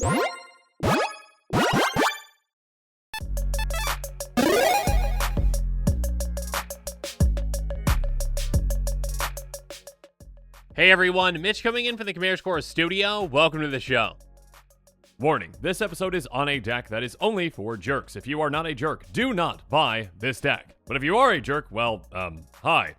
Hey everyone, Mitch coming in from the Commander Core studio. Welcome to the show. Warning, this episode is on a deck that is only for jerks. If you are not a jerk, do not buy this deck. But if you are a jerk, well, hi,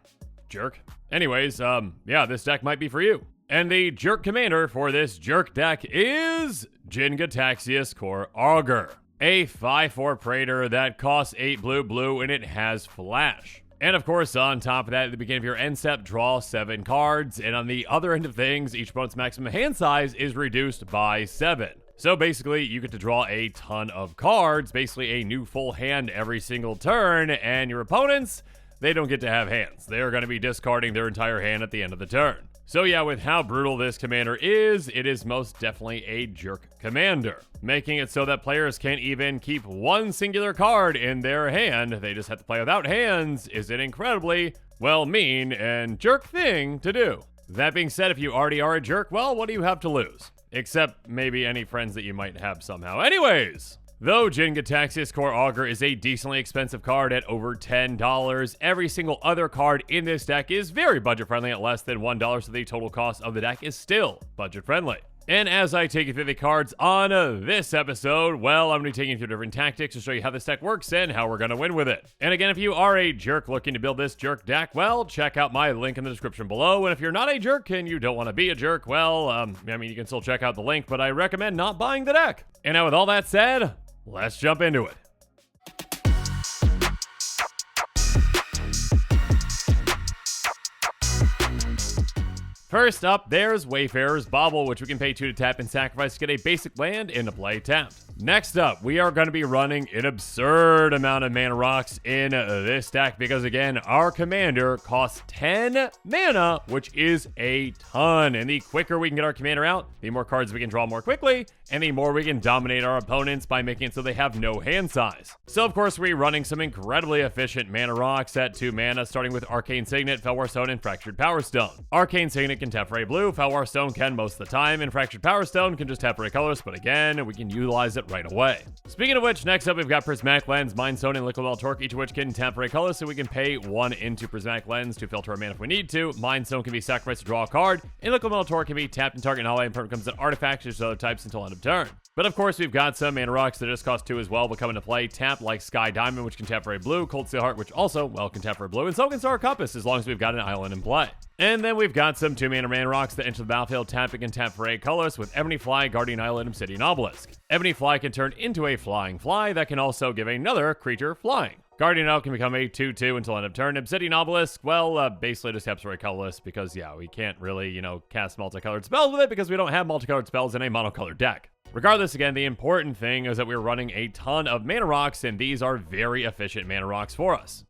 jerk. Anyways, yeah, this deck might be for you. And the jerk commander for this jerk deck is Jin-Gitaxias Core Augur, a 5/4 Praetor that costs 8 blue, and it has flash. And of course, on top of that, at the beginning of your end step, draw 7 cards. And on the other end of things, each opponent's maximum hand size is reduced by 7. So basically, you get to draw a ton of cards, basically a new full hand every single turn. And your opponents, they don't get to have hands. They're going to be discarding their entire hand at the end of the turn. So yeah, with how brutal this commander is, it is most definitely a jerk commander, making it so that players can't even keep one singular card in their hand. They just have to play without hands. Is an incredibly, well, mean and jerk thing to do. That being said, if you already are a jerk, well, what do you have to lose? Except maybe any friends that you might have somehow. Anyways, though Jin-Gitaxias Core Augur is a decently expensive card at over $10, every single other card in this deck is very budget-friendly at less than $1, so the total cost of the deck is still budget-friendly. And as I take you through the cards on this episode, well, I'm going to be taking you through different tactics to show you how this deck works and how we're going to win with it. And again, if you are a jerk looking to build this jerk deck, well, check out my link in the description below. And if you're not a jerk and you don't want to be a jerk, well, I mean, you can still check out the link, but I recommend not buying the deck. And now with all that said, let's jump into it. First up, there's Wayfarer's Bauble, which we can pay 2 to tap and sacrifice to get a basic land into play tapped. Next up, we are going to be running an absurd amount of mana rocks in this deck because, again, our commander costs 10 mana, which is a ton. And the quicker we can get our commander out, the more cards we can draw more quickly, and the more we can dominate our opponents by making it so they have no hand size. So, of course, we're running some incredibly efficient mana rocks at 2 mana, starting with Arcane Signet, Felwar Stone, and Fractured Power Stone. Arcane Signet can tap for a blue, Felwar Stone can most of the time, and Fractured Power Stone can just tap for a colorless, but again, we can utilize it right away. Speaking of which, next up we've got Prismatic Lens, Mind Stone, and Liquid Metal Torque, each of which can tap for a colorless, so we can pay 1 into Prismatic Lens to filter our mana if we need to. Mind Stone can be sacrificed to draw a card, and Liquid Metal Torque can be tapped and target ally and becomes an artifact to other types until end of turn. But of course, we've got some mana rocks that just cost 2 as well, but come into play. Tap like Sky Diamond, which can tap for a blue, Cold Steel Heart, which also, well, can tap for a blue, and so can Star Compass, as long as we've got an island in play. And then we've got some 2 mana rocks that enter the battlefield, tapping and tap for a colorless with Ebony Fly, Guardian Island, Obsidian Obelisk. Ebony Fly can turn into a flying fly that can also give another creature flying. Guardian Island can become a 2/2 until end of turn. Obsidian Obelisk, well, basically just taps for a colorless because, yeah, we can't really, cast multicolored spells with it because we don't have multicolored spells in a monocolored deck. Regardless, again, the important thing is that we're running a ton of mana rocks, and these are very efficient mana rocks for us.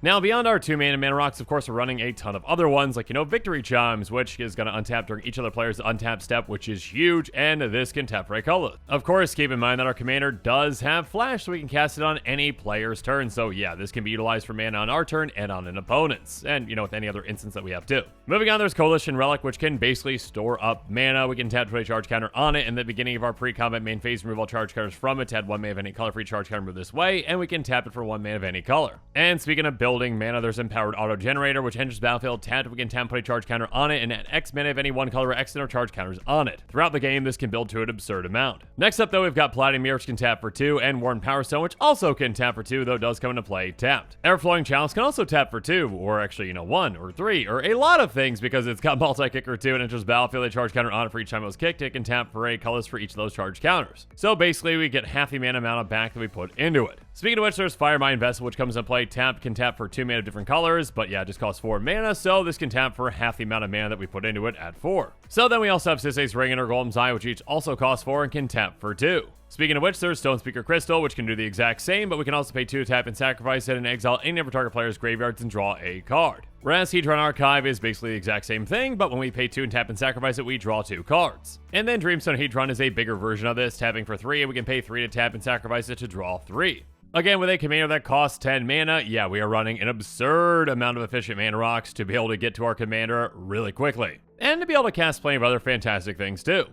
Now, beyond our 2 mana rocks, of course, we're running a ton of other ones, like, Victory Chimes, which is going to untap during each other player's untap step, which is huge, and this can tap for a color. Of course, keep in mind that our commander does have flash, so we can cast it on any player's turn, so yeah, this can be utilized for mana on our turn and on an opponent's, and, with any other instance that we have too. Moving on, there's Coalition Relic, which can basically store up mana. We can tap to put a charge counter on it in the beginning of our pre-combat main phase, remove all charge counters from it to add 1 mana of any color for each charge counter move this way, and we can tap it for 1 mana of any color. And speaking of building mana, there's Empowered Auto Generator, which enters the battlefield tapped. We can tap and put a charge counter on it and add X mana of any 1 color or X number of charge counters on it. Throughout the game, this can build to an absurd amount. Next up, though, we've got Palladium Mirror, which can tap for 2, and Worn Power Stone, which also can tap for 2, though it does come into play tapped. Everflowing Chalice can also tap for 2, or actually, 1 or 3, or a lot of things because it's got multi-kicker 2 and enters the battlefield, a charge counter on it for each time it was kicked. It can tap for a colorless for each of those charge counters. So basically, we get half the mana amount of back that we put into it. Speaking of which, there's Firemind Vessel, which comes into play tapped, can tap for 2 mana of different colors, but yeah, it just costs 4 mana, so this can tap for half the amount of mana that we put into it at 4. So then we also have Sisay's Ring and her Golem's Eye, which each also costs 4 and can tap for 2. Speaking of which, there's Stone Speaker Crystal, which can do the exact same, but we can also pay 2 to tap and sacrifice it and exile any of our target player's graveyards and draw a card. Whereas Hedron Archive is basically the exact same thing, but when we pay 2 and tap and sacrifice it, we draw 2 cards. And then Dreamstone Hedron is a bigger version of this, tapping for 3, and we can pay 3 to tap and sacrifice it to draw 3. Again, with a commander that costs 10 mana, yeah, we are running an absurd amount of efficient mana rocks to be able to get to our commander really quickly. And to be able to cast plenty of other fantastic things too.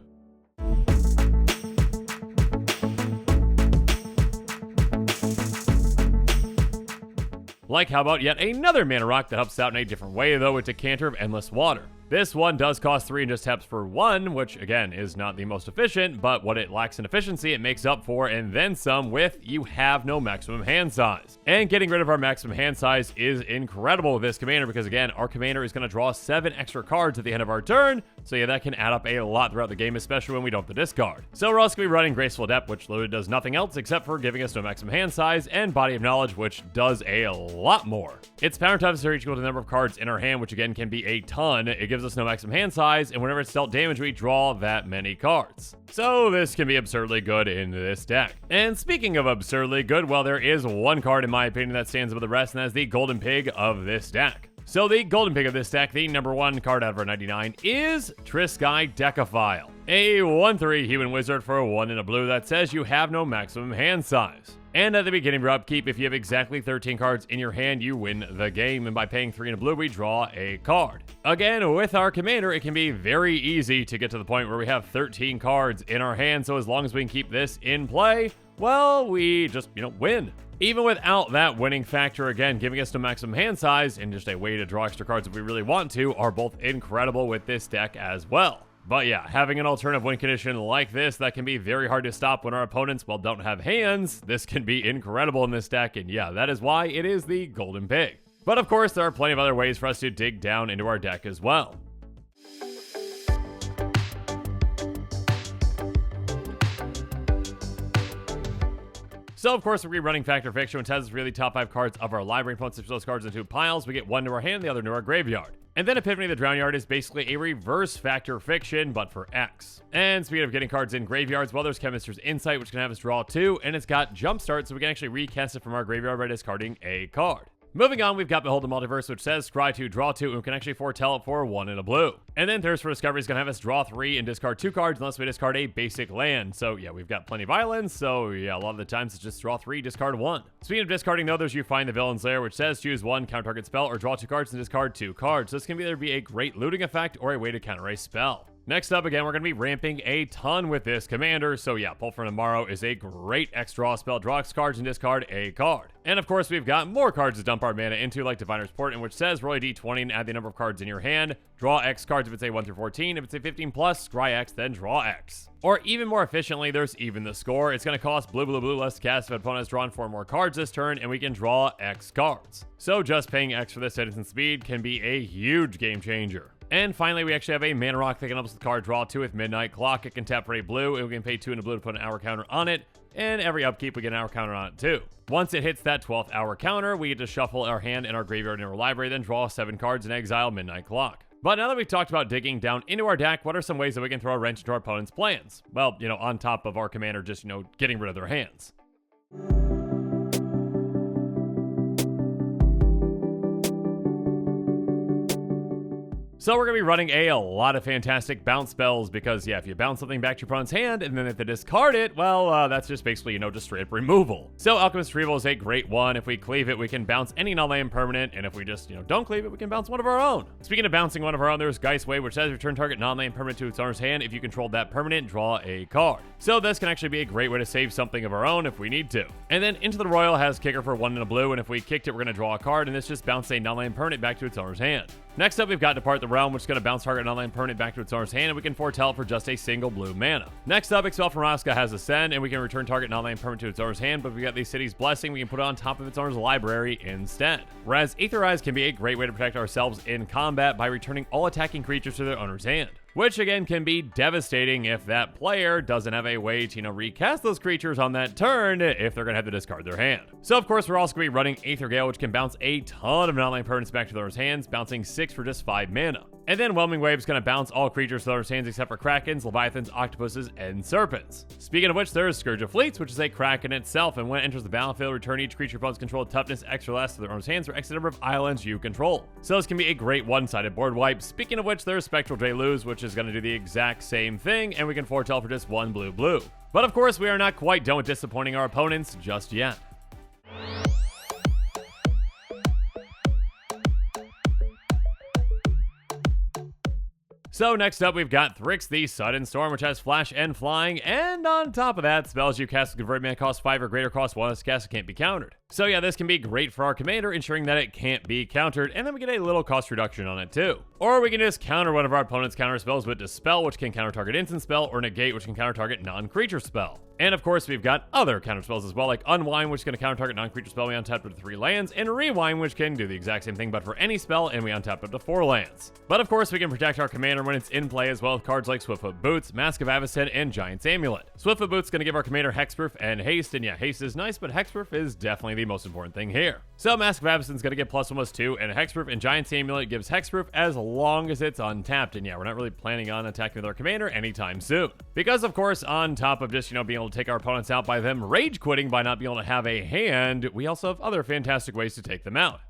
Like, how about yet another mana rock that helps out in a different way, though? It's a Canter of Endless Water. This one does cost 3 and just taps for 1, which again is not the most efficient, but what it lacks in efficiency it makes up for and then some with you have no maximum hand size. And getting rid of our maximum hand size is incredible with this commander because again, our commander is going to draw 7 extra cards at the end of our turn, so yeah, that can add up a lot throughout the game, especially when we don't have to discard. So we're also going to be running Graceful Adept, which literally does nothing else except for giving us no maximum hand size, and Body of Knowledge, which does a lot more. Its power toughness are equal to the number of cards in our hand, which again can be a ton. It gives us no maximum hand size, and whenever it's dealt damage, we draw that many cards. So this can be absurdly good in this deck. And speaking of absurdly good, well, there is one card in my opinion that stands above the rest, and that's the Golden Pig of this deck. So the Golden Pig of this deck, the number 1 card out of our 99, is Trisky Decaphile, a 1/3 human wizard for a 1 and a blue that says you have no maximum hand size. And at the beginning of your upkeep, if you have exactly 13 cards in your hand, you win the game, and by paying 3 and a blue, we draw a card. Again, with our commander, it can be very easy to get to the point where we have 13 cards in our hand, so as long as we can keep this in play, well, we just, win. Even without that winning factor, again, giving us no maximum hand size and just a way to draw extra cards if we really want to, are both incredible with this deck as well. But yeah, having an alternative win condition like this that can be very hard to stop when our opponents, well, don't have hands, this can be incredible in this deck, and yeah, that is why it is the Golden Pig. But of course, there are plenty of other ways for us to dig down into our deck as well. So, of course, we're running Factor Fiction, which has really top 5 cards of our library. Opponents switch those cards into piles. We get 1 to our hand, the other to our graveyard. And then Epiphany of the Drownyard is basically a reverse Factor Fiction, but for X. And speaking of getting cards in graveyards, well, there's Chemist's Insight, which can have us draw 2, and it's got Jumpstart, so we can actually recast it from our graveyard by discarding a card. Moving on, we've got Behold the Multiverse, which says scry 2, draw 2, and we can actually foretell it for 1 and a blue. And then Thirst for Discovery is going to have us draw 3 and discard 2 cards unless we discard a basic land. So yeah, we've got plenty of islands, so yeah, a lot of the times it's just draw 3, discard 1. Speaking of discarding though, there's You Find the Villain's Lair, which says choose 1 counter target spell or draw 2 cards and discard 2 cards. So this can either be a great looting effect or a way to counter a spell. Next up, again, we're going to be ramping a ton with this commander, so yeah, Pull for Tomorrow is a great X draw spell. Draw X cards and discard a card. And of course, we've got more cards to dump our mana into, like Diviner's Portent, which says roll a d20 and add the number of cards in your hand. Draw X cards if it's a 1 through 14. If it's a 15 plus, scry X, then draw X. Or even more efficiently, there's Even the Score. It's going to cost blue, blue, blue less to cast if an opponent has drawn 4 more cards this turn, and we can draw X cards. So just paying X for this instant speed can be a huge game changer. And finally, we actually have a mana rock that can help us with card draw 2 with Midnight Clock. It can tap for a blue, and we can pay 2 and a blue to put an hour counter on it. And every upkeep, we get an hour counter on it too. Once it hits that 12th hour counter, we get to shuffle our hand in our graveyard and our library, then draw 7 cards and exile Midnight Clock. But now that we've talked about digging down into our deck, what are some ways that we can throw a wrench into our opponent's plans? Well, on top of our commander just, getting rid of their hands. So we're going to be running a lot of fantastic bounce spells because, yeah, if you bounce something back to your opponent's hand and then if they discard it, well, that's just basically, just straight up removal. So Alchemist Removal is a great one. If we cleave it, we can bounce any non-land permanent, and if we just, don't cleave it, we can bounce one of our own. Speaking of bouncing one of our own, there's Geistway, which says return target non-land permanent to its owner's hand. If you control that permanent, draw a card. So this can actually be a great way to save something of our own if we need to. And then Into the Royal has Kicker for 1 and a blue, and if we kicked it, we're going to draw a card, and this just bounces a non-land permanent back to its owner's hand. Next up, we've got Depart the Realm, which is going to bounce target non-land permanent back to its owner's hand, and we can foretell for just a single blue mana. Next up, Expel from Raska has Ascend, and we can return target non-land permanent to its owner's hand, but if we got the City's Blessing, we can put it on top of its owner's library instead. Whereas Aether Eyes can be a great way to protect ourselves in combat by returning all attacking creatures to their owner's hand, which again can be devastating if that player doesn't have a way to, recast those creatures on that turn if they're going to have to discard their hand. So of course, we're also going to be running Aether Gale, which can bounce a ton of non-land permanents back to their hands, bouncing 6 for just 5 mana. And then Whelming Wave is going to bounce all creatures to their hands except for Krakens, Leviathans, Octopuses, and Serpents. Speaking of which, there is Scourge of Fleets, which is a Kraken itself, and when it enters the battlefield, return each creature opponent's controlled toughness X or less to their owner's hands for X number of islands you control. So this can be a great one-sided board wipe. Speaking of which, there's Spectral Deluge, which is going to do the exact same thing, and we can foretell for just 1 blue. But of course, we are not quite done with disappointing our opponents just yet. So next up, we've got Thrix the Sudden Storm, which has Flash and Flying, and on top of that, spells you cast with convert mana cost 5 or greater cost 1 as cast can't be countered. So yeah, this can be great for our commander, ensuring that it can't be countered, and then we get a little cost reduction on it too. Or we can just counter one of our opponent's counter spells with Dispel, which can counter target instant spell, or Negate, which can counter target non-creature spell. And of course, we've got other counter spells as well, like Unwind, which is going to counter target non-creature spell, we untap up to 3 lands, and Rewind, which can do the exact same thing but for any spell, and we untap up to 4 lands. But of course, we can protect our commander when it's in play as well with cards like Swiftfoot Boots, Mask of Avacyn, and Giant's Amulet. Swiftfoot Boots is going to give our commander Hexproof and Haste, and yeah, Haste is nice, but Hexproof is definitely the most important thing here. So Mask of Avacyn is going to get +1/+2, and Hexproof and Giant's Amulet gives Hexproof as long as it's untapped, and yeah, we're not really planning on attacking with our commander anytime soon. Because of course, on top of just, being able to take our opponents out by them rage quitting by not being able to have a hand, we also have other fantastic ways to take them out.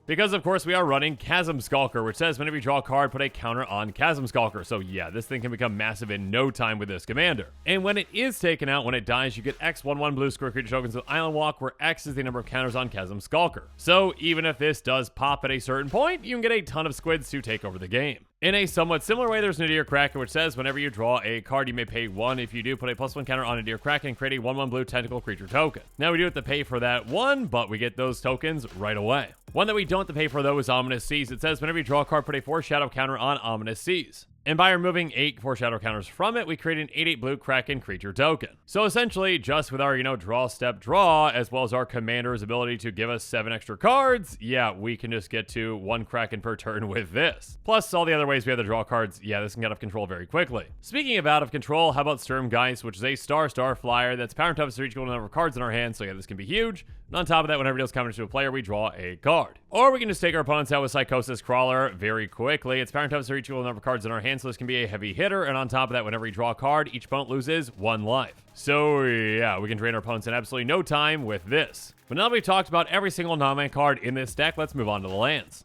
Because, of course, we are running Chasm Skulker, which says whenever you draw a card, put a counter on Chasm Skulker. So, yeah, this thing can become massive in no time with this commander. And when it is taken out, when it dies, you get X 1/1 blue square creature tokens with Island Walk, where X is the number of counters on Chasm Skulker. So, even if this does pop at a certain point, you can get a ton of squids to take over the game. In a somewhat similar way, there's Nadir Kraken, which says whenever you draw a card, you may pay 1. If you do, put a +1 counter on Nadir Kraken and create a 1/1 blue tentacle creature token. Now, we do have to pay for that 1, but we get those tokens right away. One that we don't have to pay for, though, is Ominous Seas. It says whenever you draw a card, put a Foreshadow counter on Ominous Seas. And by removing 8 Foreshadow counters from it, we create an 8/8 blue Kraken creature token. So essentially, just with our, draw, step, draw, as well as our commander's ability to give us 7 extra cards, yeah, we can just get to 1 Kraken per turn with this. Plus, all the other ways we have to draw cards, yeah, this can get out of control very quickly. Speaking of out of control, how about Sturmgeist, which is a star flyer that's power and toughness to each equal number of cards in our hand, so yeah, this can be huge. And on top of that, whenever it deals counter to a player, we draw a card. Or we can just take our opponents out with Psychosis Crawler very quickly. It's power and toughness to each equal number of cards in our hand, so this can be a heavy hitter, and on top of that, whenever we draw a card, each opponent loses 1 life. So yeah, we can drain our opponents in absolutely no time with this. But now that we've talked about every single non-land card in this deck, let's move on to the lands.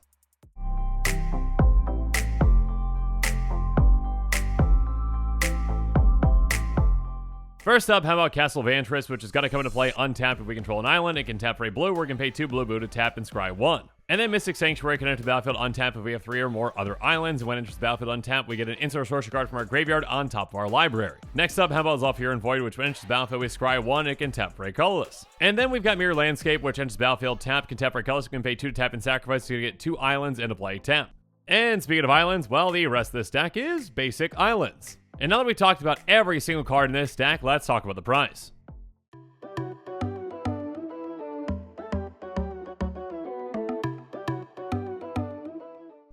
First up, how about Castle Vantress, which has got to come into play untapped if we control an island. It can tap for a blue, or we can pay 2 blue to tap and scry 1. And then Mystic Sanctuary can enter the battlefield untapped if we have 3 or more other islands. And when it enters the battlefield untapped, we get an instant sorcery card from our graveyard on top of our library. Next up, how about Zhalfir Void, which when it enters the battlefield, we scry 1, it can tap for a colorless. And then we've got Mirror Landscape, which enters the battlefield tapped, can tap for a colorless, we can pay 2 to tap and sacrifice to get 2 islands into play tap. And speaking of islands, well, the rest of this deck is basic islands. And now that we've talked about every single card in this deck, let's talk about the price.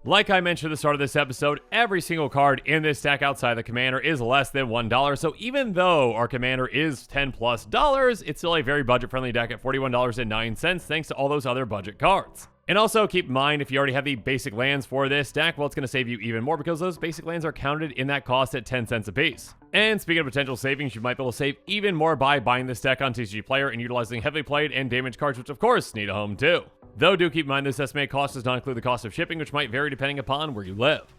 Like I mentioned at the start of this episode, every single card in this deck outside the commander is less than $1, so even though our commander is $10+, it's still a very budget-friendly deck at $41.09 thanks to all those other budget cards. And also keep in mind, if you already have the basic lands for this deck, well, it's going to save you even more because those basic lands are counted in that cost at 10 cents a piece. And speaking of potential savings, you might be able to save even more by buying this deck on TCG Player and utilizing heavily played and damaged cards, which of course need a home too. Though do keep in mind this estimated cost does not include the cost of shipping, which might vary depending upon where you live.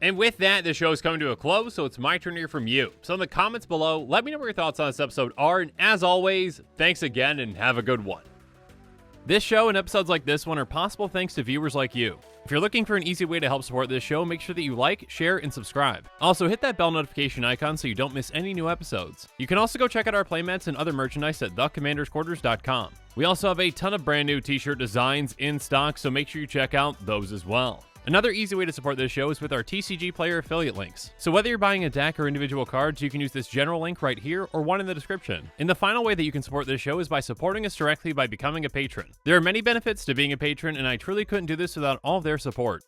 And with that, the show is coming to a close, so it's my turn to hear from you. So in the comments below, let me know what your thoughts on this episode are, and as always, thanks again and have a good one. This show and episodes like this one are possible thanks to viewers like you. If you're looking for an easy way to help support this show, make sure that you like, share, and subscribe. Also, hit that bell notification icon so you don't miss any new episodes. You can also go check out our playmats and other merchandise at thecommandersquarters.com. We also have a ton of brand new t-shirt designs in stock, so make sure you check out those as well. Another easy way to support this show is with our TCG Player affiliate links. So whether you're buying a deck or individual cards, you can use this general link right here or one in the description. And the final way that you can support this show is by supporting us directly by becoming a patron. There are many benefits to being a patron, and I truly couldn't do this without all of their support.